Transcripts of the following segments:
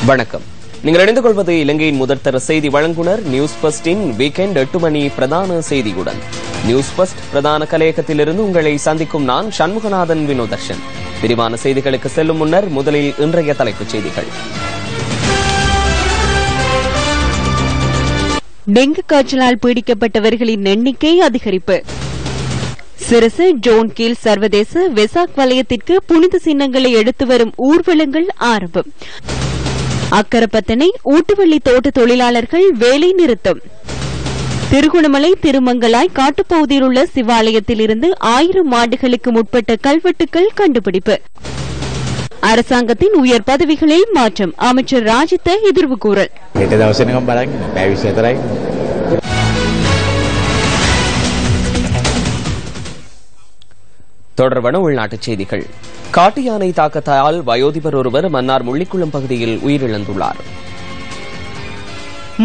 வணக்கம். நீங்கள் இணைந்து கொள்வது இலங்கையின் முதற்தர செய்தி வழங்குனர் நியூஸ் பஸ்டின் வீக்கெண்ட் 8 மணி பிரதான செய்தியுடன். நியூஸ் பஸ்ட் பிரதான கலையகத்திலிருந்து உங்களை சந்திக்கும் நான் சண்முகநாதன் வினோதர்ஷன். விரிவான செய்திகளுக்கு செல்லும் முன்னர் முதலில் இன்றைய தலைப்புச் செய்திகள். டெங்கு காய்ச்சலால் பீடிக்கப்பட்டவர்களின் எண்ணிக்கை அதிகரிப்பு. சிரசு ஜோன் கீழ் சர்வதேச வெசாக் வலயத்திற்கு புனித சின்னங்களை எடுத்து வரும் ஊர்வலங்கள் ஆரம்பம். அக்கரப்பத்தனை ஊட்டுவள்ளி தோட்ட தொழிலாளர்கள் வேலை நிறுத்தம். திருகோணமலை திருமங்கலாய் காட்டுப்பகுதியில் உள்ள சிவாலயத்தில் இருந்து 1000 ஆண்டுகளுக்கு முற்பட்ட கல்வெட்டுகள் கண்டுபிடிப்பு. அரசாங்கத்தின் உயர் பதவிகளில் மாற்றம். அமைச்சர் ராஜித்த எதிர்வு கூறல். தொடர்பான உள்நாட்டுச் செய்திகள். காட்டு யானை தாக்கத்தால் வயோதிபர் ஒருவர் மன்னார் முள்ளிக்குளம் பகுதியில் உயிரிழந்துள்ளார்.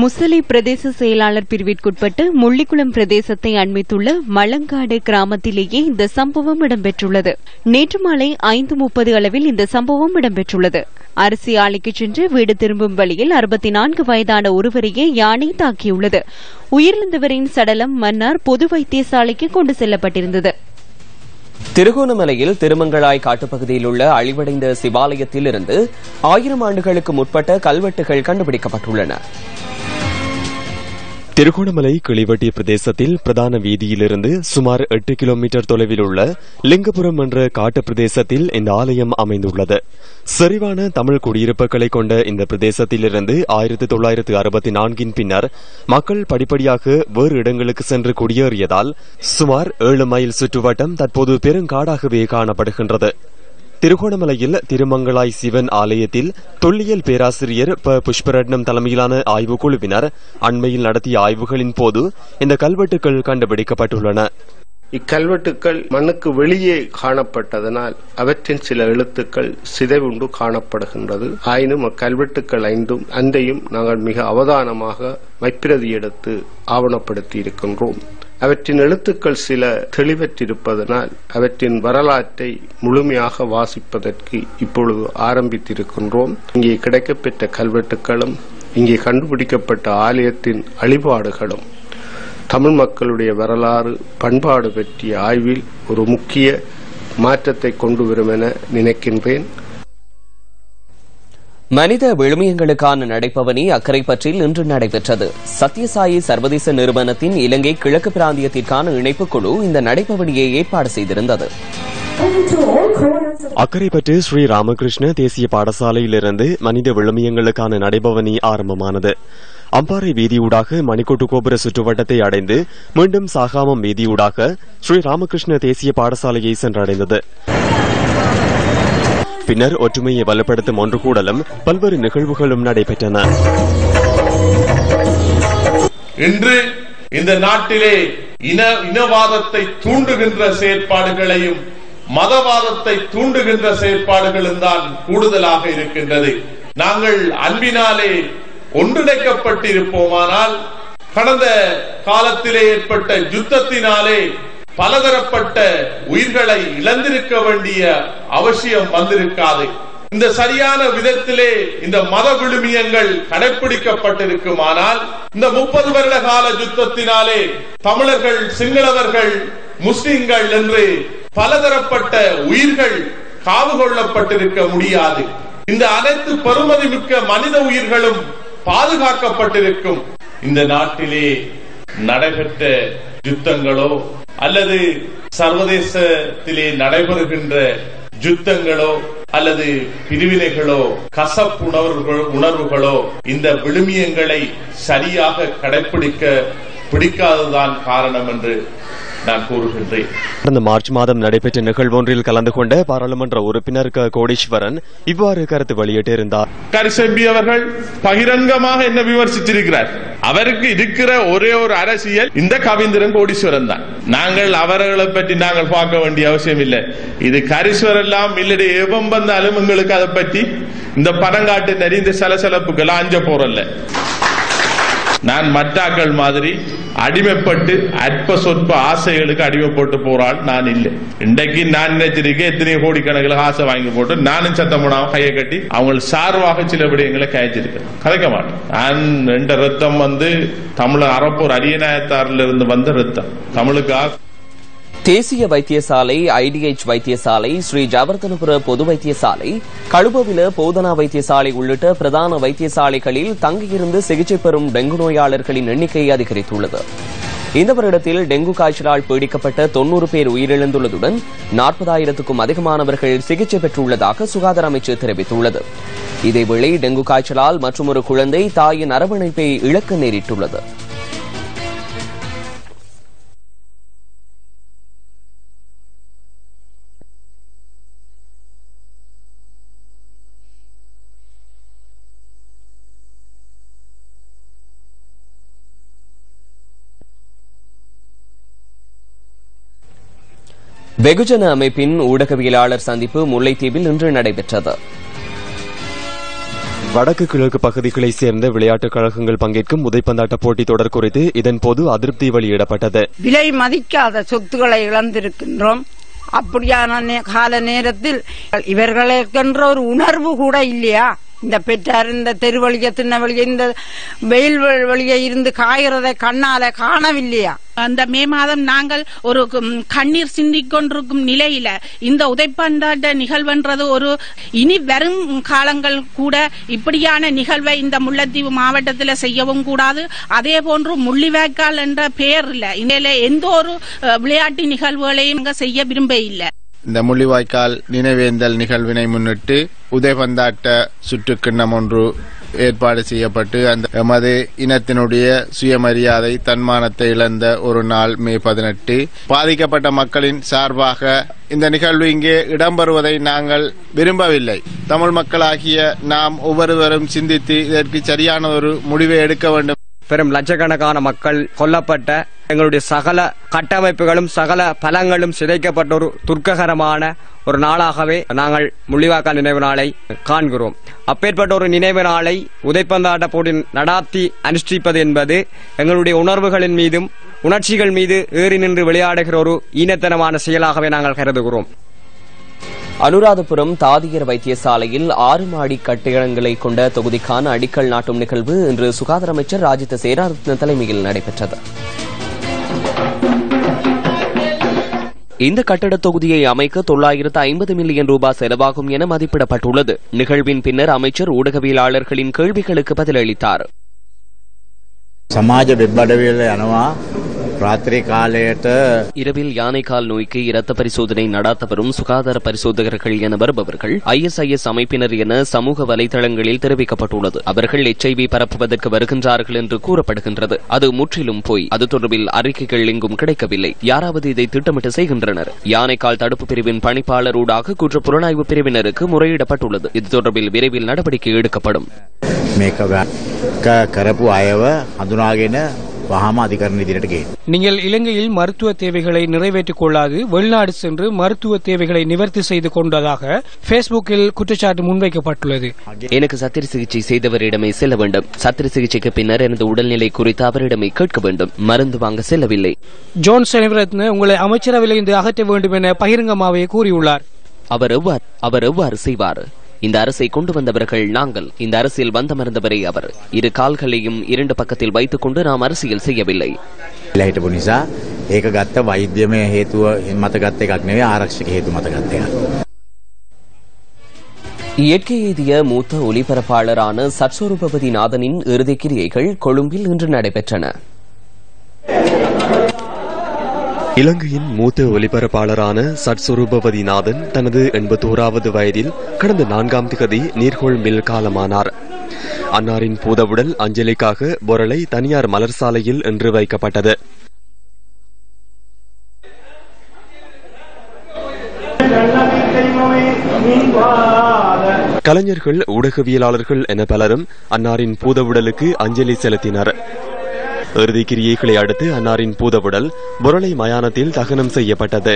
முசலி பிரதேச செயலாளர் பிரிவிற்குட்பட்டு முள்ளிக்குளம் பிரதேசத்தை அண்மித்துள்ள மலங்காடு கிராமத்திலேயே இந்த சம்பவம் இடம்பெற்றுள்ளது. நேற்று மாலை 5:30 அளவில் இந்த சம்பவம் இடம்பெற்றுள்ளது. அரிசி ஆலைக்கு சென்று வீடு திரும்பும் வழியில் 64 வயதான ஒருவரையே யானை தாக்கியுள்ளது. உயிரிழந்தவரின் சடலம் மன்னார் பொது வைத்தியசாலைக்கு கொண்டு செல்லப்பட்டிருந்தது. திருகோணமலையில் திருமங்கலாய் காட்டுப்பகுதியில் உள்ள அழிவடைந்த சிவாலயத்தில் இருந்து 1000 ஆண்டுகளுக்கு முற்பட்ட கல்வெட்டுகள் கண்டுபிடிக்கப்பட்டுள்ளன. திருகோணமலை கிளிவட்டி பிரதேசத்தில் பிரதான வீதியிலிருந்து சுமார் 8 கிலோமீட்டர் தொலைவில் உள்ள லிங்கபுரம் என்ற காட்டு பிரதேசத்தில் இந்த ஆலயம் அமைந்துள்ளது. செறிவான தமிழ் குடியிருப்புகளை கொண்ட இந்த பிரதேசத்திலிருந்து 1964 பின்னர் மக்கள் படிப்படியாக வேறு இடங்களுக்கு சென்று குடியேறியதால் சுமார் 7 மைல் சுற்றுவட்டம் தற்போது பெருங்காடாகவே காணப்படுகின்றது. திருகோணமலையில் திருமங்கலாய் சிவன் ஆலயத்தில் தொல்லியல் பேராசிரியர் ப. புஷ்பரட்னம் தலைமையிலான ஆய்வுக்குழுவினர் அண்மையில் நடத்திய ஆய்வுகளின் போது இந்த கல்வெட்டுகள் கண்டுபிடிக்கப்பட்டுள்ளன. இக்கல்வெட்டுக்கள் மண்ணுக்கு வெளியே காணப்பட்டதனால் அவற்றின் சில எழுத்துக்கள் சிதைவுண்டு காணப்படுகின்றது. ஆயினும் அக்கல்வெட்டுக்கள் அந்தையும் நாங்கள் மிக அவதானமாக மைப்பிரதி எடுத்து ஆவணப்படுத்தி இருக்கின்றோம். அவற்றின் எழுத்துக்கள் சில தெளிவற்றிருப்பதனால் அவற்றின் வரலாற்றை முழுமையாக வாசிப்பதற்கு இப்பொழுது ஆரம்பித்திருக்கின்றோம். இங்கே கிடைக்கப்பெற்ற கல்வெட்டுக்களும் இங்கே கண்டுபிடிக்கப்பட்ட ஆலயத்தின் அழிபாடுகளும் தமிழ் மக்களுடைய வரலாறு பண்பாடு பற்றிய ஆய்வில் ஒரு முக்கிய மாற்றத்தை கொண்டு வரும் என நினைக்கின்றேன். மனித விழுமியங்களுக்கான நடைபவனி அக்கரைப்பற்றில் இன்று நடைபெற்றது. சத்யசாயி சர்வதேச நிறுவனத்தின் இலங்கை கிழக்கு பிராந்தியத்திற்கான இணைப்புக் குழு இந்த நடைபவனியை ஏற்பாடு செய்திருந்தது. அக்கரைப்பற்று ஸ்ரீ ராமகிருஷ்ண தேசிய பாடசாலையிலிருந்து மனித விழுமியங்களுக்கான நடைபவனி ஆரம்பமானது. அம்பாறை வீதியூடாக மணிக்கூட்டு கோபுர சுற்றுவட்டத்தை அடைந்து மீண்டும் சாகாமம் வீதியூடாக ஸ்ரீ ராமகிருஷ்ண தேசிய பாடசாலையை சென்றடைந்தது. பின்னர் ஒற்றுமையை வலுப்படுத்தும் ஒன்று கூடலும் பல்வேறு நிகழ்வுகளும் நடைபெற்றன. இன்று இந்த நாட்டிலே இனவாதத்தை தூண்டுகின்ற செயற்பாடுகளையும் மதவாதத்தை தூண்டுகின்ற செயற்பாடுகளும் தான் கூடுதலாக இருக்கின்றது. நாங்கள் அன்பினாலே ஒன்றிணைக்கப்பட்டிருப்போமானால் கடந்த காலத்திலே ஏற்பட்ட யுத்தத்தினாலே பலதரப்பட்ட உயிர்களை இழந்திருக்க வேண்டிய அவசியம் வந்திருக்காது. இந்த சரியான விதத்திலே இந்த மத விழுமியங்கள் கடைபிடிக்கப்பட்டிருக்குமானால் இந்த 30 வருட கால யுத்தத்தினாலே தமிழர்கள், சிங்களவர்கள், முஸ்லிம்கள் என்று பலதரப்பட்ட உயிர்கள் காவு கொள்ளப்பட்டிருக்க முடியாது. இந்த அனைத்து பெருமதிமிக்க மனித உயிர்களும் பாதுகாக்கப்பட்டிருக்கும். இந்த நாட்டிலே நடைபெற்ற யுத்தங்களோ அல்லது சர்வதேசத்திலே நடைபெறுகின்ற யுத்தங்களோ அல்லது பிரிவினைகளோ கசப்புணர்வுகளோ இந்த விழுமியங்களை சரியாக கடைபிடிக்க பிடிக்காததுதான் காரணம் என்று நான் கூறுகின்றேன். கடந்த மார்ச் மாதம் நடைபெற்ற நிகழ்வொன்றில் கலந்து கொண்ட பாராளுமன்ற உறுப்பினர் கோடீஸ்வரன் இவ்வாறு கருத்து வெளியிட்டிருந்தார். கரிசெம்பி அவர்கள் பகிரங்கமாக என்ன விமர்சித்திருக்கிறார். அவருக்கு இருக்கிற ஒரே ஒரு அரசியல் இந்த கவிந்திரன் கோடீஸ்வரன் தான். நாங்கள் அவர்களை பற்றி நாங்கள் பார்க்க வேண்டிய அவசியம் இல்லை. இது கரிஸ்வரன் எல்லாம் இல்லடி எவம் வந்தாலும் உங்களுக்கு அதை பற்றி இந்த படங்காட்டு நிறைந்த சலசலப்புகள் அஞ்ச போறல்ல. நான் மற்றாக்கள் மாதிரி அடிமைப்பட்டு அற்ப சொற்ப ஆசைகளுக்கு அடிமைப்பட்டு போறாள் நான் இல்லை. இன்றைக்கு நான் நினைச்சிருக்கேன் எத்தனை கோடிக்கணக்கில் ஆசை வாங்கி போட்டு நானும் சத்தம் போடாம கையை கட்டி அவங்க சார்பாக சில விடயங்களை கழிச்சிருக்கேன். கதைக்க மாட்டேன். நான் ரெண்ட ரத்தம் தமிழர் அறப்போர் அரியநாயத்தாரில் இருந்து வந்த ரத்தம் தமிழுக்காக. தேசிய வைத்தியசாலை, IDH வைத்தியசாலை, ஸ்ரீ ஜவர்தனபுர பொது வைத்தியசாலை, கழுபவில போதனா வைத்தியசாலை உள்ளிட்ட பிரதான வைத்தியசாலைகளில் தங்கியிருந்து சிகிச்சை பெறும் டெங்கு நோயாளர்களின் எண்ணிக்கை அதிகரித்துள்ளது. இந்த வருடத்தில் டெங்கு காய்ச்சலால் பீடிக்கப்பட்ட 90 பேர் உயிரிழந்துள்ளதுடன் 40,000க்கும் அதிகமானவர்கள் சிகிச்சை பெற்றுள்ளதாக சுகாதார அமைச்சர் தெரிவித்துள்ளது. இதேவேளை டெங்கு காய்ச்சலால் மற்றொரு குழந்தை தாயின் அரவணைப்பை இழக்க நேரிட்டுள்ளது. வெகுஜன அமைப்பின் ஊடகவியலாளர் சந்திப்பு முல்லைத்தீவில் இன்று நடைபெற்றது. வடக்கு கிழக்கு பகுதிகளைச் சேர்ந்த விளையாட்டுக் கழகங்கள் பங்கேற்கும் உதைப்பந்தாட்ட போட்டித் தொடர் குறித்து இதன்போது அதிருப்தி வெளியிடப்பட்டது. விலை மதிக்காத சொத்துக்களை இழந்திருக்கின்றோம். அப்படியான கால நேரத்தில் இவர்களுக்கென்ற ஒரு உணர்வு கூட இல்லையா? இந்த பெற்றார் இந்த தெருவழிய தின்ன வழிய இந்த வெயில் வழிய இருந்து காய்கிறதை கண்ணால காணவில்லையா? அந்த மே மாதம் நாங்கள் ஒரு கண்ணீர் சிந்திக் கொண்டிருக்கும் நிலையில இந்த உதைப்பந்தாட்ட நிகழ்வென்றது ஒரு இனி வரும் காலங்கள் கூட இப்படியான நிகழ்வை இந்த முல்லைத்தீவு மாவட்டத்தில் செய்யவும் கூடாது. அதே போன்று முள்ளிவாய்க்கால் என்ற பெயர்ல இதில் எந்த ஒரு விளையாட்டு நிகழ்வுகளையும் செய்ய விரும்ப இல்லை. இந்த முள்ளிவாய்க்கால் நினைவேந்தல் நிகழ்வினை முன்னிட்டு உதைப்பந்தாட்ட சுற்றுக்கிண்ணம் ஒன்று ஏற்பாடு செய்யப்பட்டு அந்த எமது இனத்தினுடைய சுயமரியாதை தன்மானத்தை இழந்த ஒரு நாள் மே 18 பாதிக்கப்பட்ட மக்களின் சார்பாக இந்த நிகழ்வு இங்கே இடம்பெறுவதை நாங்கள் விரும்பவில்லை. தமிழ் மக்களாகிய நாம் ஒவ்வொருவரும் சிந்தித்து இதற்கு சரியான ஒரு முடிவை எடுக்க வேண்டும். பெரும் லட்சக்கணக்கான மக்கள் கொல்லப்பட்ட எங்களுடைய சகல கட்டமைப்புகளும் சகல பலங்களும் சிதைக்கப்பட்ட ஒரு துர்க்ககரமான ஒரு நாளாகவே நாங்கள் முள்ளிவாய்க்கால் நினைவு நாளை காண்கிறோம். அப்பேற்பட்ட ஒரு நினைவு நாளை உதைப்பந்தாட்ட போட்டி நடாத்தி அனுஷ்டிப்பது என்பது எங்களுடைய உணர்வுகளின் மீதும் உணர்ச்சிகள் மீது ஏறி நின்று விளையாடுகிற ஒரு ஈனத்தனமான செயலாகவே நாங்கள் கருதுகிறோம். அனுராதபுரம் தாதியர் வைத்தியசாலையில் 6 மாடி கட்டிடங்களை கொண்ட தொகுதிக்கான அடிக்கல் நாட்டும் நிகழ்வு இன்று சுகாதார அமைச்சர் ராஜித சேனாரத்ன தலைமையில் நடைபெற்றது. இந்த கட்டட தொகுதியை அமைக்க 950 மில்லியன் ரூபாய் செலவாகும் என மதிப்பிடப்பட்டுள்ளது. நிகழ்வின் பின்னர் அமைச்சர் ஊடகவியலாளர்களின் கேள்விகளுக்கு பதிலளித்தார். சமாஜ வெப்படவியல் அனவா ராத்திரி காலையிட்ட இரவில் யானைக்கால் நோய்க்கு இரத்த பரிசோதனை நடாத்த வரும் சுகாதார பரிசோதகர்கள் என வருபவர்கள் ISIS அமைப்பினர் என சமூக வலைதளங்களில் தெரிவிக்கப்பட்டுள்ளது. அவர்கள் HIV பரப்புவதற்கு வருகின்றார்கள் என்று கூறப்படுகின்றது. அது முற்றிலும் போய். அது தொடர்பில் அறிக்கைகள் எங்கும் கிடைக்கவில்லை. யாராவது இதை திட்டமிட்டு செய்கின்றனர். யானைக்கால் தடுப்பு பிரிவின் பணிப்பாளரூடாக குற்ற புலனாய்வு பிரிவினருக்கு முறையிடப்பட்டுள்ளது. இது தொடர்பில் விரைவில் நடவடிக்கை எடுக்கப்படும். நீங்கள் இலங்கையில் மருத்துவ தேவைகளை நிறைவேற்றிக் கொள்ளாது வெளிநாடு சென்று மருத்துவ தேவைகளை நிவர்த்தி செய்து கொண்டதாக பேஸ்புக்கில் குற்றச்சாட்டு முன்வைக்கப்பட்டுள்ளது. எனக்கு சத்திர சிகிச்சை செய்தவரிடமே செல்ல வேண்டும். சத்திர சிகிச்சைக்கு பின்னர் எனது உடல்நிலை குறித்து அவரிடமே கேட்க வேண்டும். மருந்து வாங்க செல்லவில்லை. ஜோன் செனவிரத்ன உங்களை அமைச்சரவையிலிருந்து அகற்ற வேண்டும் என பகிரங்கமாகவே கூறியுள்ளார். அவர் எவ்வாறு செய்வார்? இந்த அரசை கொண்டு வந்தவர்கள் நாங்கள். இந்த அரசியல் வந்தமர்ந்தவரை அவர். இரு கால்களையும் 2 பக்கத்தில் வைத்துக் கொண்டு நாம் அரசியல் செய்யவில்லை. இயற்கை எய்திய மூத்த ஒலிபரப்பாளரான சட்சொரூபதி நாதனின் இறுதிக் கிரியைகள் கொழும்பில் இன்று நடைபெற்றன. இலங்கையின் மூத்த ஒலிபரப்பாளரான சட்சுரூபவதி நாதன் தனது 81வது வயதில் கடந்த 4ஆம் திகதி நீர்கொழும்பில் காலமானார். அன்னாரின் பூதவுடல் அஞ்சலிக்காக பொரளை தனியார் மலர் சாலையில் இன்று வைக்கப்பட்டது. கலைஞர்கள், ஊடகவியலாளர்கள் என பலரும் அன்னாரின் பூதவுடலுக்கு அஞ்சலி செலுத்தினர். இறுதி கிரியைகளை அடுத்து அன்னாரின் பூதவுடல் பொரளை மயானத்தில் தகனம் செய்யப்பட்டது.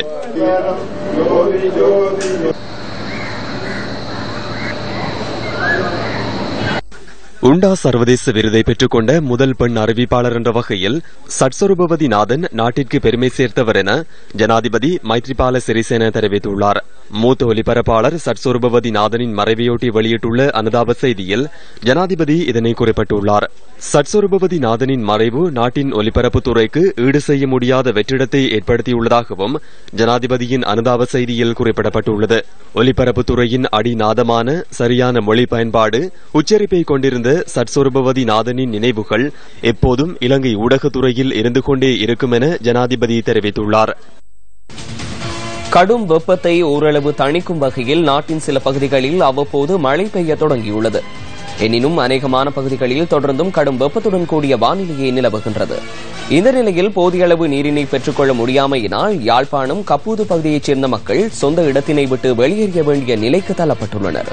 டுண்டா சர்வதேச விருதை பெற்றுக்கொண்ட முதல் பெண் அறிவிப்பாளர் என்ற வகையில் சட்சொரூபவதி நாதன் நாட்டிற்கு பெருமை சேர்த்தவர் என ஜனாதிபதி மைத்ரிபால சிறிசேன தெரிவித்துள்ளார். மூத்த ஒலிபரப்பாளர் சட்சொரூபவதி நாதனின் மறைவையொட்டி வெளியிட்டுள்ள அனுதாப செய்தியில் ஜனாதிபதி இதனை குறிப்பிட்டுள்ளார். சட்சொரூபவதி நாதனின் மறைவு நாட்டின் ஒலிபரப்புத் துறைக்கு ஈடு செய்ய முடியாத வெற்றிடத்தை ஏற்படுத்தியுள்ளதாகவும் ஜனாதிபதியின் அனுதாப செய்தியில் குறிப்பிடப்பட்டுள்ளது. ஒலிபரப்புத் துறையின் அடிநாதமான சரியான மொழி பயன்பாடு, உச்சரிப்பை கொண்டிருந்த சட்சொரூபவதி நாதனின் நினைவுகள் எப்போதும் இலங்கை ஊடகத்துறையில் இருந்து கொண்டே இருக்கும் என ஜனாதிபதி தெரிவித்துள்ளார். கடும் வெப்பத்தை ஓரளவு தணிக்கும் வகையில் நாட்டின் சில பகுதிகளில் அவ்வப்போது மழை பெய்ய தொடங்கியுள்ளது. எனினும் அநேகமான பகுதிகளில் தொடர்ந்தும் கடும் வெப்பத்துடன் கூடிய வானிலையே நிலவுகின்றது. இந்த நிலையில் போதிய அளவு நீரினை பெற்றுக்கொள்ள முடியாமையினால் யாழ்ப்பாணம் கப்பூது பகுதியைச் சேர்ந்த மக்கள் சொந்த இடத்தினை விட்டு வெளியேற வேண்டிய நிலைக்கு தள்ளப்பட்டுள்ளனர்.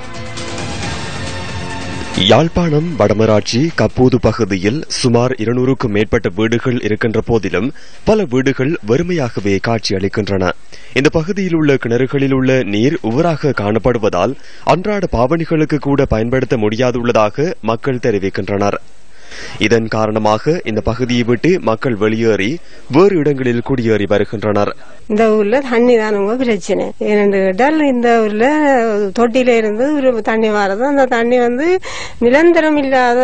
யாழ்ப்பாணம் வடமராட்சி கப்பூது பகுதியில் சுமார் 200க்கும் மேற்பட்ட வீடுகள் இருக்கின்ற போதிலும் பல வீடுகள் வெறுமையாகவே காட்சியளிக்கின்றன. இந்த பகுதியில் உள்ள கிணறுகளில் உள்ள நீர் உவராக காணப்படுவதால் அன்றாட பாவனைகளுக்கு கூட பயன்படுத்த முடியாதுள்ளதாக மக்கள் தெரிவிக்கின்றனர். இதன் காரணமாக இந்த பகுதியை விட்டு மக்கள் வெளியேறி வேறு இடங்களில் குடியேறி வருகின்றனர். இந்த ஊர்ல தண்ணி தானுங்க பிரச்சனை. ஏனென்று கேட்டால் இந்த ஊர்ல தொட்டில இருந்து ஒரு தண்ணி வரது, அந்த தண்ணி நிரந்தரம் இல்லாத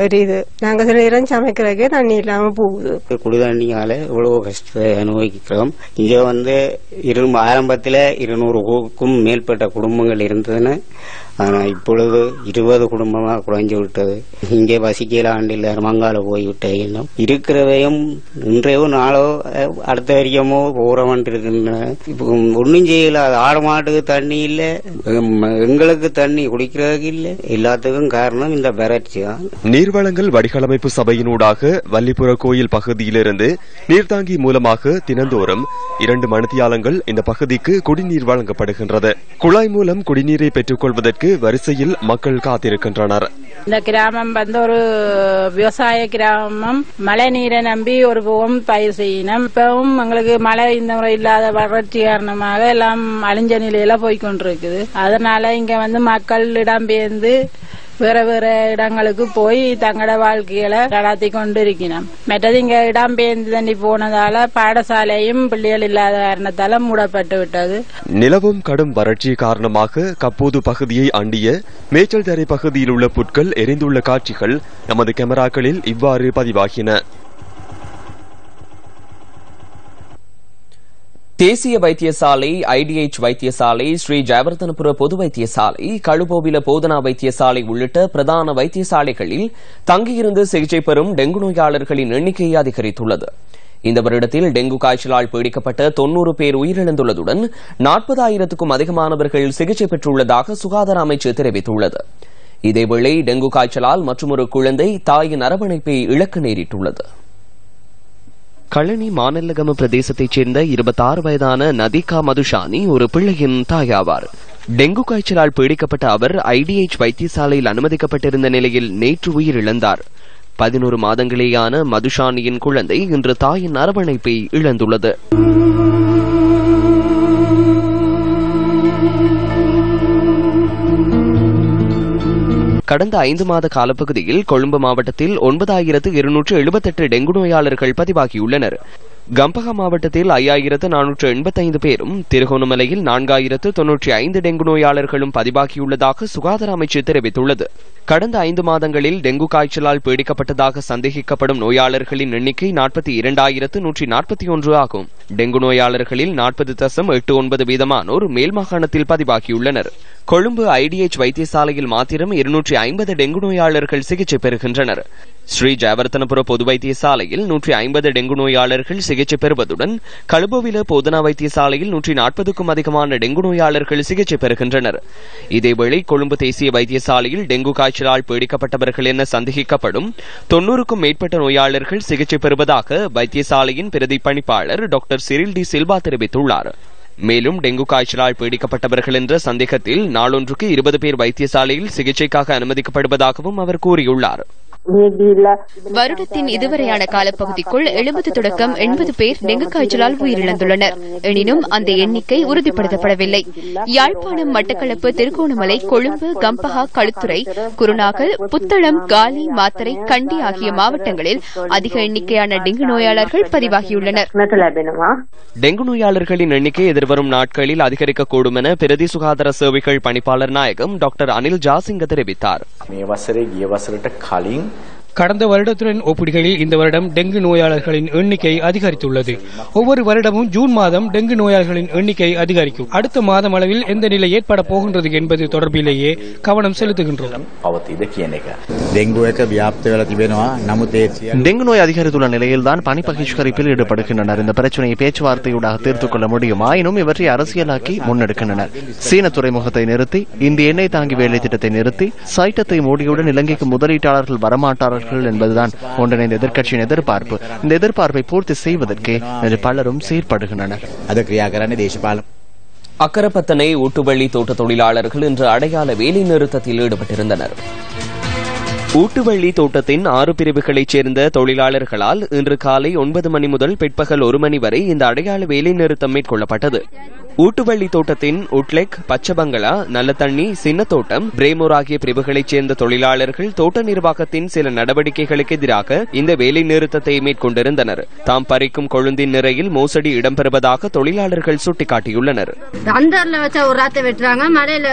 ஒரு இது. நாங்க சில நேரம் சமைக்கிறதுக்கே தண்ணி இல்லாம போகுது. குடிதண்ணியால இவ்வளவு கஷ்டத்தை அனுபவிக்கிறோம். இங்க ஆரம்பத்துல 200க்கும் மேற்பட்ட குடும்பங்கள் இருந்ததுன்னு, ஆனா இப்பொழுது 20 குடும்பமா குறைஞ்சு விட்டது. இங்கே வசிக்கல ஆண்டில் மங்கால போய்விட்டேன். இருக்கிறவையும் இன்றையோ நாளோ அடுத்த வரைக்குமோ போறவன் இருக்கின்றன. இப்போ ஒன்னும் செய்யல. ஆடு மாட்டுக்கு தண்ணி இல்ல, எங்களுக்கு தண்ணி குடிக்கிறதுக்கு இல்ல. எல்லாத்துக்கும் காரணம் இந்த வறட்சி தான். நீர்வளங்கள் வடிகளமைப்பு சபையினூடாக வல்லிபுர கோயில் பகுதியிலிருந்து நீர்த்தாங்கி மூலமாக தினந்தோறும் 2 மணித்தியாலங்கள் இந்த பகுதிக்கு குடிநீர் வழங்கப்படுகின்றது. குழாய் மூலம் குடிநீரை பெற்றுக் கொள்வதற்கு வரிசையில் மக்கள் காத்திருக்கின்றனர். இந்த கிராமம் ஒரு விவசாய கிராமம். மழை நீரை நம்பி ஒரு பூவும் பயிர் செய்யணும். இப்பவும் எங்களுக்கு மழை இந்த முறை இல்லாத வறட்சி காரணமாக எல்லாம் அழிஞ்ச நிலையில போய்கொண்டிருக்குது. அதனால இங்க மக்கள் இடம்பெயர்ந்து வேற வேற இடங்களுக்கு போய் தங்களோட வாழ்க்கைகளை நடாத்தி கொண்டு இருக்கணும். மற்றது இங்க இடம்பெயர்ந்து தண்ணி போனதால பாடசாலையும் பிள்ளைகள் இல்லாத காரணத்தால மூடப்பட்டு விட்டது. நிலவும் கடும் வறட்சி காரணமாக கப்பூது பகுதியை அண்டிய மேச்சல் தரை பகுதியில் உள்ள புட்கள் எரிந்துள்ள காட்சிகள் நமது கேமராக்களில் இவ்வாறு பதிவாகின. தேசிய வைத்தியசாலை, IDH வைத்தியசாலை, ஸ்ரீ ஜெயவர்தனபுர பொது வைத்தியசாலை, கழுபோவில போதனா வைத்தியசாலை உள்ளிட்ட பிரதான வைத்தியசாலைகளில் தங்கியிருந்து சிகிச்சை பெறும் டெங்கு நோயாளர்களின் எண்ணிக்கை அதிகரித்துள்ளது. இந்த வருடத்தில் டெங்கு காய்ச்சலால் பீடிக்கப்பட்ட 90 பேர் உயிரிழந்துள்ளதுடன் 40,000க்கும் அதிகமானவர்கள் சிகிச்சை பெற்றுள்ளதாக சுகாதார அமைச்சு தெரிவித்துள்ளது. இதேவேளை டெங்கு காய்ச்சலால் மற்றொரு குழந்தை தாயின் அரவணைப்பை இழக்க நேரிட்டுள்ளது. களனி மாநல்லகம பிரதேசத்தைச் சேர்ந்த 26 வயதான நதிகா மதுஷானி ஒரு பிள்ளையின் தாயாவார். டெங்கு காய்ச்சலால் பீடிக்கப்பட்ட அவர் IDH வைத்தியசாலையில் அனுமதிக்கப்பட்டிருந்த நிலையில் நேற்று உயிரிழந்தார். 11 மாதங்களேயான மதுஷானியின் குழந்தை இன்று தாயின் அரவணைப்பை இழந்துள்ளது. கடந்த 5 மாத காலப்பகுதியில் கொழும்பு மாவட்டத்தில் 9,278 டெங்கு நோயாளர்கள் பதிவாகியுள்ளனர். கம்பஹா மாவட்டத்தில் 5,485 பேரும், திருகோணமலையில் 4,095 டெங்கு நோயாளர்களும் பதிவாகியுள்ளதாக சுகாதார அமைச்சு தெரிவித்துள்ளது. கடந்த 5 மாதங்களில் டெங்கு காய்ச்சலால் பீடிக்கப்பட்டதாக சந்தேகிக்கப்படும் நோயாளர்களின் எண்ணிக்கை 42,141 ஆகும். டெங்கு நோயாளர்களில் 40.89% மேல் மாகாணத்தில் பதிவாகியுள்ளனர். கொழும்பு IDH வைத்தியசாலையில் மாத்திரம் 250 டெங்கு நோயாளர்கள் சிகிச்சை பெறுகின்றனர். ஸ்ரீ ஜெயவர்தனபுர பொது வைத்தியசாலையில் 150 டெங்கு நோயாளர்கள் சிகிச்சை பெறுவதுடன் கழுபோவில போதனா வைத்தியசாலையில் 140க்கும் அதிகமான டெங்கு நோயாளர்கள் சிகிச்சை பெறுகின்றனர். இதேவேளை கொழும்பு தேசிய வைத்தியசாலையில் டெங்கு காய்ச்சலால் பீடிக்கப்பட்டவர்கள் என சந்தேகிக்கப்படும் 90க்கும் மேற்பட்ட நோயாளர்கள் சிகிச்சை பெறுவதாக வைத்தியசாலையின் பிரதி பணிப்பாளர் டாக்டர் சிரில் டி சில்வா தெரிவித்துள்ளார். மேலும் டெங்கு காய்ச்சலால் பீடிக்கப்பட்டவர்கள் என்ற சந்தேகத்தில் நாளொன்றுக்கு 20 பேர் வைத்தியசாலையில் சிகிச்சைக்காக அனுமதிக்கப்படுவதாகவும் அவர் கூறியுள்ளார். வருடத்தின் இதுவரையான காலப்பகுதிக்குள் 70 தொடக்கம் 80 பேர் டெங்கு காய்ச்சலால் உயிரிழந்துள்ளனர். எனினும் அந்த எண்ணிக்கை உறுதிப்படுத்தப்படவில்லை. யாழ்ப்பாணம், மட்டக்களப்பு, திருகோணமலை, கொழும்பு, கம்பஹா, களுத்துறை, குருநாகல், புத்தளம், காலி, மாத்தறை, கண்டி ஆகிய மாவட்டங்களில் அதிக எண்ணிக்கையான டெங்கு நோயாளர்கள் பதிவாகியுள்ளனர். டெங்கு நோயாளர்களின் எண்ணிக்கை எதிர்வரும் நாட்களில் அதிகரிக்கக்கூடும் என பிரதி சுகாதார சேவைகள் பணிப்பாளர் நாயகம் டாக்டர் அனில் ஜாசிங்க தெரிவித்தார். கடந்த வருடத்துடன் ஒப்பிடுகையில் இந்த வருடம் டெங்கு நோயாளர்களின் எண்ணிக்கை அதிகரித்துள்ளது. ஒவ்வொரு வருடமும் ஜூன் மாதம் டெங்கு நோயாளர்களின் எண்ணிக்கை அதிகரிக்கும். அடுத்த மாதம் அளவில் எந்த நிலை ஏற்பட போகின்றது என்பது தொடர்பிலேயே கவனம் செலுத்துகின்றோம். டெங்கு நோய் அதிகரித்துள்ள நிலையில்தான் பணி பகிஷ்கரிப்பில் ஈடுபடுகின்றனர். இந்த பிரச்சனையை பேச்சுவார்த்தையூடாக தீர்த்துக் கொள்ள முடியும். ஆயினும் இவற்றை அரசியலாக்கி முன்னெடுக்கின்றனர். சீன துறைமுகத்தை நிறுத்தி, இந்திய எண்ணெய் தாங்கி வேலை திட்டத்தை நிறுத்தி, சைட்டத்தை மூடியுடன் இலங்கைக்கு முதலீட்டாளர்கள் வரமாட்டார்கள் என்பதுதான் ஒன்றிணைந்த எதிர்க்கட்சியின் எதிர்பார்ப்பு. இந்த எதிர்பார்ப்பை பூர்த்தி செய்வதற்கே பலரும் செயற்படுகின்றனர். அக்கரப்பத்தனை ஊட்டுவள்ளி தோட்ட தொழிலாளர்கள் இன்று அடையாள வேலை நிறுத்தத்தில் ஈடுபட்டிருந்தனர். ஊட்டுவள்ளி தோட்டத்தின் 6 பிரிவுகளைச் சேர்ந்த தொழிலாளர்களால் இன்று காலை 9 மணி முதல் பிற்பகல் 1 மணி வரை இந்த அடையாள வேலை நிறுத்தம் மேற்கொள்ளப்பட்டது. ஊட்டுவள்ளி தோட்டத்தின் உட்லெக், பச்சபங்களா, நல்லத்தண்ணி, சின்னத்தோட்டம், பிரேமூர் ஆகிய பிரிவுகளைச் சேர்ந்த தொழிலாளர்கள் தோட்ட நிர்வாகத்தின் சில நடவடிக்கைகளுக்கு எதிராக இந்த வேலை நிறுத்தத்தை மேற்கொண்டிருந்தனர். தாம் பறிக்கும் கொழுந்தின் நிறையில் மோசடி இடம்பெறுவதாக தொழிலாளர்கள் சுட்டிக்காட்டியுள்ளனர். அண்டர்ல வச்ச ஒரு ராத்தை வெட்டுறாங்க, மலையில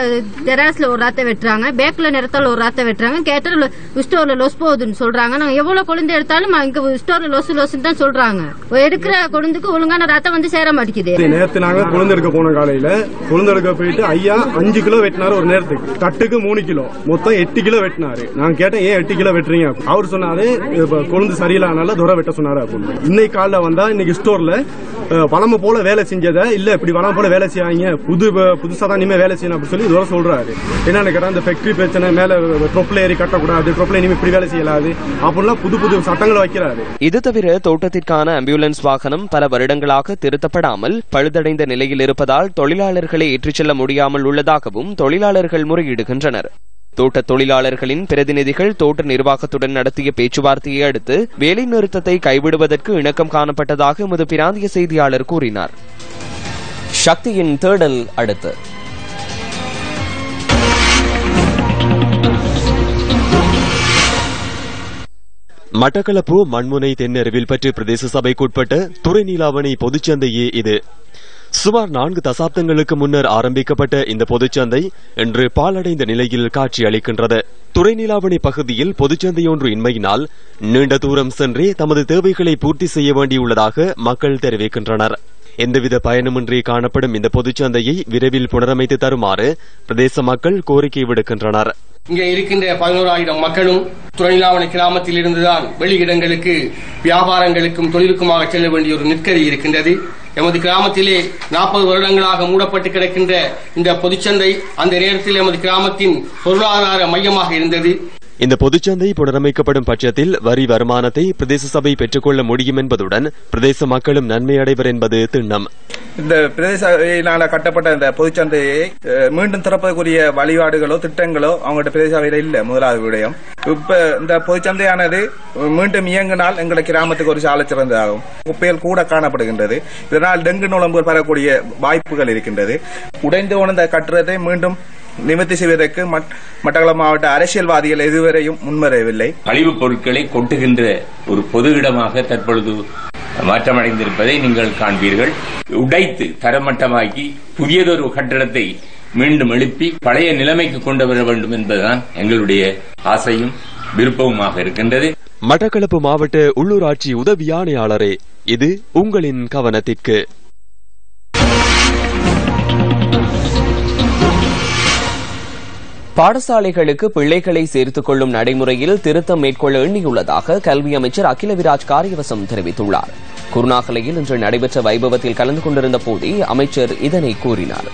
டெராஸ்ல ஒரு ராத்தை வெட்டுறாங்க, பேக்ல நிறத்தால ஒரு ராத்தை வெட்டுறாங்க, கேட்டர் ஸ்டோர்ல லொஸ் போகுதுன்னு சொல்றாங்க. நாங்க எவ்வளவு கொழுந்து எடுத்தாலும் இங்க ஸ்டோர்ல லொஸ் தான் சொல்றாங்க. எடுக்கிற கொழுந்துக்கு ஒழுங்கான ராத்தை வந்து சேர மாட்டேங்குது. நேற்று நாங்க கொழுந்து எடுக்க போன காலையில கொழுந்தெடுக்க போயிட்டு ஐயா 5 கிலோ வெட்டினாரு ஒரு நேரத்துக்கு. தட்டுக்கு 3 கிலோ, மொத்தம் 8 கிலோ வெட்டினாரு. நான் கேட்டேன், ஏன் 8 கிலோ வெட்டுறீங்க? அவர் சொன்னாரு, கொழுந்து சரியில்லாதனால துரை வெட்ட சொன்னாரு அப்படின்னு. இன்னைக்கு காலைல வந்தா இன்னைக்கு ஸ்டோர்ல வளம போல வேலை செஞ்சதை இல்ல, இப்படி வளம போல வேலை செய்யாங்க, புதுசா தான் இனிமே வேலை செய்யணும் அப்படின்னு சொல்லி துரை சொல்றாரு. என்ன நினைக்கிறேன், இந்த ஃபேக்டரி பிரச்சனை, மேல ட்ரொப்ல ஏறி கட்டக்கூடாது, ட்ரொப்ல இனிமே இப்படி வேலை செய்யலாது அப்படிலாம் புது சட்டங்களை வைக்கிறாரு. இது தவிர தோட்டத்திற்கான ஆம்புலன்ஸ் வாகனம் பல வருடங்களாக திருத்தப்படாமல் பழுதடைந்த நிலையில் இருப்பதால் தொழிலாளர்களை ஏற்றிச் செல்ல முடியாமல் உள்ளதாகவும் தொழிலாளர்கள் முறையிடுகின்றனர். தோட்ட தொழிலாளர்களின் பிரதிநிதிகள் தோட்ட நிர்வாகத்துடன் நடத்திய பேச்சுவார்த்தையை அடுத்து வேலை நிறுத்தத்தை கைவிடுவதற்கு இணக்கம் காணப்பட்டதாக எமது பிராந்திய செய்தியாளர் கூறினார். சக்தியின் தேடல் அடுத்து மட்டக்களப்பு மண்முனை தென்னருவில் பற்றி பிரதேச சபைக்குட்பட்ட துறைநீலாவணை பொதுச்சந்தையே இது. சுமார் 4 தசாப்தங்களுக்கு முன்னர் ஆரம்பிக்கப்பட்ட இந்த பொதுச்சந்தை இன்று பாலடைந்த நிலையில் காட்சியளிக்கின்றது. துறைநீலாவணி பகுதியில் பொதுச்சந்தையொன்று இன்மையினால் நீண்ட தூரம் சென்றே தமது தேவைகளை பூர்த்தி செய்ய வேண்டியுள்ளதாக மக்கள் தெரிவிக்கின்றனர். எந்தவித பயனுமின்றி காணப்படும் இந்த பொதுச்சந்தையை விரைவில் புனரமைத்து தருமாறு பிரதேச மக்கள் கோரிக்கை விடுக்கின்றனர். இங்கே இருக்கின்ற 11,000 மக்களும் துறைநீலாவணை கிராமத்தில் இருந்துதான் வெளியிடங்களுக்கு, வியாபாரங்களுக்கும் தொழிலுக்குமாக செல்ல வேண்டிய ஒரு நிற்கதி இருக்கின்றது. எமது கிராமத்திலே 40 வருடங்களாக மூடப்பட்டு கிடக்கின்ற இந்த பொதுச்சந்தை அந்த நேரத்தில் எமது கிராமத்தின் பொருளாதார மையமாக இருந்தது. இந்த பொதுச்சந்தை புனரமைக்கப்படும் பட்சத்தில் வரி வருமானத்தை பிரதேச சபை பெற்றுக்கொள்ள முடியும் என்பதுடன் பிரதேச மக்களும் நன்மை அடைவர் என்பது திண்ணம். இந்த பிரதேச கட்டப்பட்ட இந்த பொதுச்சந்தையை மீண்டும் திறப்பதற்குரிய வழிபாடுகளோ திட்டங்களோ அவங்களோட பிரதேச சபையில இல்ல. முதலாவது விடயம், இப்ப இந்த பொதுச்சந்தையானது மீண்டும் இயங்கினால் எங்களை கிராமத்துக்கு ஒரு சாலை சிறந்ததாகும். குப்பைகள் கூட காணப்படுகின்றது. இதனால் டெங்கு நுழம்புகள் பெறக்கூடிய வாய்ப்புகள் இருக்கின்றது. உடைந்து உணர்ந்த கட்டுறதை மீண்டும் நிவர்த்தி செய்வதற்கு மட்டக்களப்பு மாவட்ட அரசியல்வாதிகள் இதுவரையும் முன்வரவில்லை. கழிவுப் பொருட்களை கொட்டுகின்ற ஒரு பொது இடமாக தற்பொழுது மாற்றமடைந்திருப்பதை நீங்கள் காண்பீர்கள். உடைத்து தரமட்டமாக்கி புதியதொரு கட்டடத்தை மீண்டும் எழுப்பி பழைய நிலைமைக்கு கொண்டு வர வேண்டும் என்பதுதான் எங்களுடைய ஆசையும் விருப்பமுமாக இருக்கின்றது. மட்டக்களப்பு மாவட்ட உள்ளூராட்சி உதவி ஆணையாளரே, இது உங்களின் கவனத்திற்கு. பாடசாலைகளுக்கு பிள்ளைகளை சேர்த்துக் கொள்ளும் நடைமுறையில் திருத்தம் மேற்கொள்ள எண்ணியுள்ளதாக கல்வி அமைச்சர் அகிலவிராஜ் காரியவசம் தெரிவித்துள்ளார். குருநாகலையில் இன்று நடைபெற்ற வைபவத்தில் கலந்து கொண்டிருந்த போதே அமைச்சர் இதனை கூறினார்.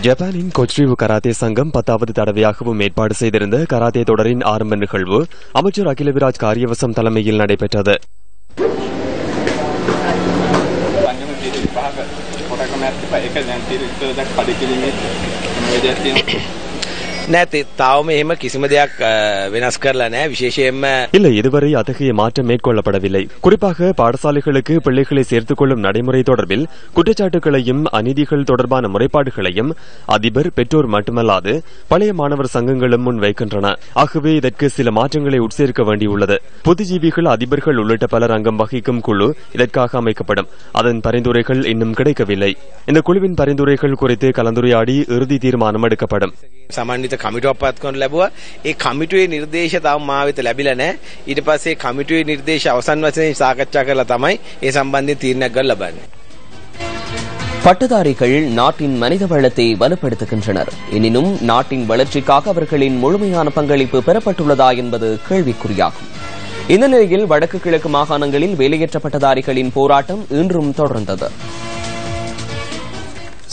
ஜப்பானின் கொச்ரிவு கராத்தே சங்கம் 10வது தடவையாகவும் ஏற்பாடு செய்திருந்த கராத்தே தொடரின் ஆரம்ப நிகழ்வு அமைச்சர் அகிலவிராஜ் காரியவசம் தலைமையில் நடைபெற்றது. නැති තාවම එහෙම කිසිම දෙයක් වෙනස් කරලා නැහැ විශේෂයෙන්ම இல்லை இதுவரை அத்தகைய மாற்றம் மேற்கொள்ளப்படவில்லை. குறிப்பாக பாடசாலைகளுக்கு பிள்ளைகளை சேர்த்துக் கொள்ளும் நடைமுறை தொடர்பில் குற்றச்சாட்டுகளையும் அநீதிகள் தொடர்பான முறைப்பாடுகளையும் அதிபர் பெற்றோர் மட்டுமல்லாது பழைய மாணவர் சங்கங்களும் முன்வைக்கின்றன. ஆகவே இதற்கு சில மாற்றங்களை உட்சேர்க்க வேண்டியுள்ளது. புத்திஜீவிகள் அதிபர்கள் உள்ளிட்ட பலர் அங்கம் வகிக்கும் குழு இதற்காக அமைக்கப்படும். அதன் பரிந்துரைகள் இன்னும் கிடைக்கவில்லை. இந்த குழுவின் பரிந்துரைகள் குறித்து கலந்துரையாடி இறுதி தீர்மானம் எடுக்கப்படும். සමන්විත කමිටුවක් පත් කරනු ලැබුවා. ඒ කමිටුවේ නිර්දේශ තාම මා වෙත ලැබිලා නැහැ. ඊට පස්සේ කමිටුවේ නිර්දේශ අවසන් වශයෙන් සාකච්ඡා කරලා තමයි ඒ සම්බන්ධයෙන් තීරණයක් ගන්න ලබන්නේ. பட்டதாரிகள் நாட்டின் மனித வளத்தை வலுப்படுத்துகின்றனர். எனினும் நாட்டின் வளர்ச்சிக்காக அவர்களின் முழுமையான பங்களிப்பு பெறப்பட்டுள்ளதா என்பது கேள்விக்குறியாகும். இந்த நிலையில் வடக்கு கிழக்கு மாகாணங்களில் வேலையற்ற பட்டதாரிகளின் போராட்டம் இன்றும் தொடர்ந்தது.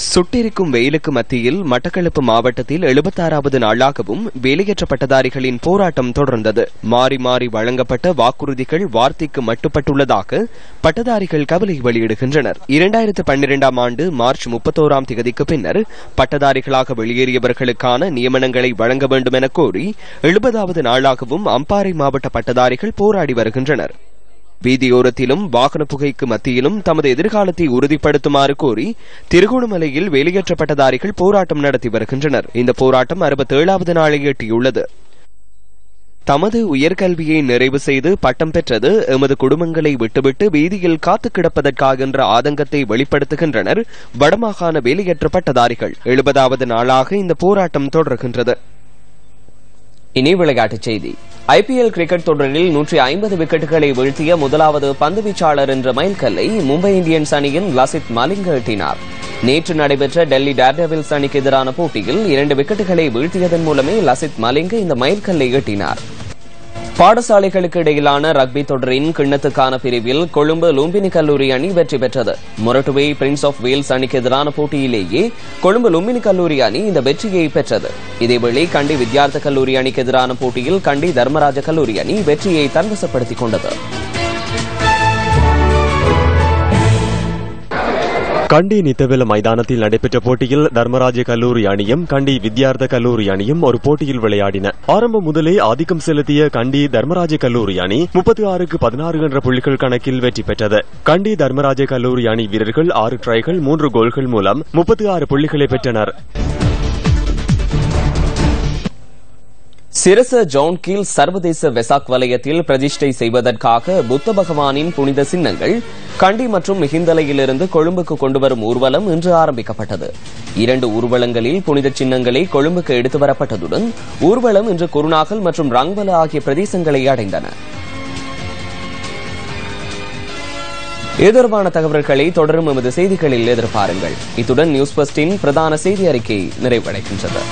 சுட்டிருக்கும் வெயிலுக்கு மத்தியில் மட்டக்களப்பு மாவட்டத்தில் 76வது நாளாகவும் வேலையற்ற பட்டதாரிகளின் போராட்டம் தொடர்ந்தது. மாறி மாறி வழங்கப்பட்ட வாக்குறுதிகள் வார்த்தைக்கு மட்டுப்பட்டுள்ளதாக பட்டதாரிகள் கவலை வெளியிடுகின்றனர். 2012ஆம் ஆண்டு மார்ச் 31ஆம் தேதிக்கு பின்னர் பட்டதாரிகளாக வெளியேறியவர்களுக்கான நியமனங்களை வழங்க வேண்டும் என கோரி 70வது நாளாகவும் அம்பாறை மாவட்ட பட்டதாரிகள் போராடி வருகின்றனர். வீதியோரத்திலும் வாகன புகைக்கு மத்தியிலும் தமது எதிர்காலத்தை உறுதிப்படுத்துமாறு கோரி திருகோணமலையில் வேலையற்ற பட்டதாரிகள் போராட்டம் நடத்தி வருகின்றனர். இந்த போராட்டம் 67வது நாளை எட்டியுள்ளது. தமது உயர்கல்வியை நிறைவு செய்து பட்டம் பெற்றது எமது குடும்பங்களை விட்டுவிட்டு வீதியில் காத்து கிடப்பதற்காக என்ற ஆதங்கத்தை வெளிப்படுத்துகின்றனர் வடமாகாண வேலையற்ற பட்டதாரிகள். 70வது நாளாக இந்த போராட்டம் தொடர்கின்றது. இனி விளையாட்டுச் செய்தி. ஐபிஎல் கிரிக்கெட் தொடரில் 150 விக்கெட்டுகளை வீழ்த்திய முதலாவது பந்துவீச்சாளர் என்ற மைல்கல்லை மும்பை இந்தியன்ஸ் அணியின் லசித் மலிங்க எட்டினார். நேற்று நடைபெற்ற டெல்லி டேர்டெவில்ஸ் அணிக்கு எதிரான போட்டியில் 2 விக்கெட்டுகளை வீழ்த்தியதன் மூலமே லசித் மலிங்க இந்த மைல்கல்லை எட்டினார். பாடசாலைகளுக்கு இடையிலான ரக்பி தொடரின் கிண்ணத்துக்கான பிரிவில் கொழும்பு லும்பினி கல்லூரி அணி வெற்றி பெற்றது. மொரட்டுவே பிரின்ஸ் ஆஃப் வேல்ஸ் அணிக்கு எதிரான போட்டியிலேயே கொழும்பு லும்பினி கல்லூரி அணி இந்த வெற்றியை பெற்றது. இதேவேளை கண்டி வித்யார்த்த கல்லூரி அணிக்கு எதிரான போட்டியில் கண்டி தர்மராஜ கல்லூரி அணி வெற்றியை தன்வசப்படுத்திக் கொண்டது. கண்டி நித்தவெல மைதானத்தில் நடைபெற்ற போட்டியில் தர்மராஜ கல்லூரி அணியும் கண்டி வித்யார்த்த கல்லூரி அணியும் ஒரு போட்டியில் விளையாடின. ஆரம்பம் முதலே ஆதிக்கம் செலுத்திய கண்டி தர்மராஜ கல்லூரி அணி 36க்கு 16 என்ற புள்ளிகள் கணக்கில் வெற்றி பெற்றது. கண்டி தர்மராஜ கல்லூரி அணி வீரர்கள் 6 ட்ரைகள் 3 கோல்கள் மூலம் 36 புள்ளிகளை பெற்றனர். சிரச ஜான் கீல் சர்வதேச வெசாக் வலயத்தில் பிரதிஷ்டை செய்வதற்காக புத்த பகவானின் புனித சின்னங்கள் கண்டி மற்றும் மிகிந்தலையிலிருந்து கொழும்புக்கு கொண்டுவரும் ஊர்வலம் இன்று ஆரம்பிக்கப்பட்டது. 2 ஊர்வலங்களில் புனித சின்னங்களை கொழும்புக்கு எடுத்து வரப்பட்டதுடன் ஊர்வலம் இன்று குருநாகல் மற்றும் ரங்வல ஆகிய பிரதேசங்களை அடைந்தன. இது தொடர்பான தகவல்களை தொடரும் எமது செய்திகளில் எதிர்பாருங்கள். இத்துடன் நியூஸ் ஃபர்ஸ்டின் பிரதான செய்தி அறிக்கை நிறைவடைகின்றது.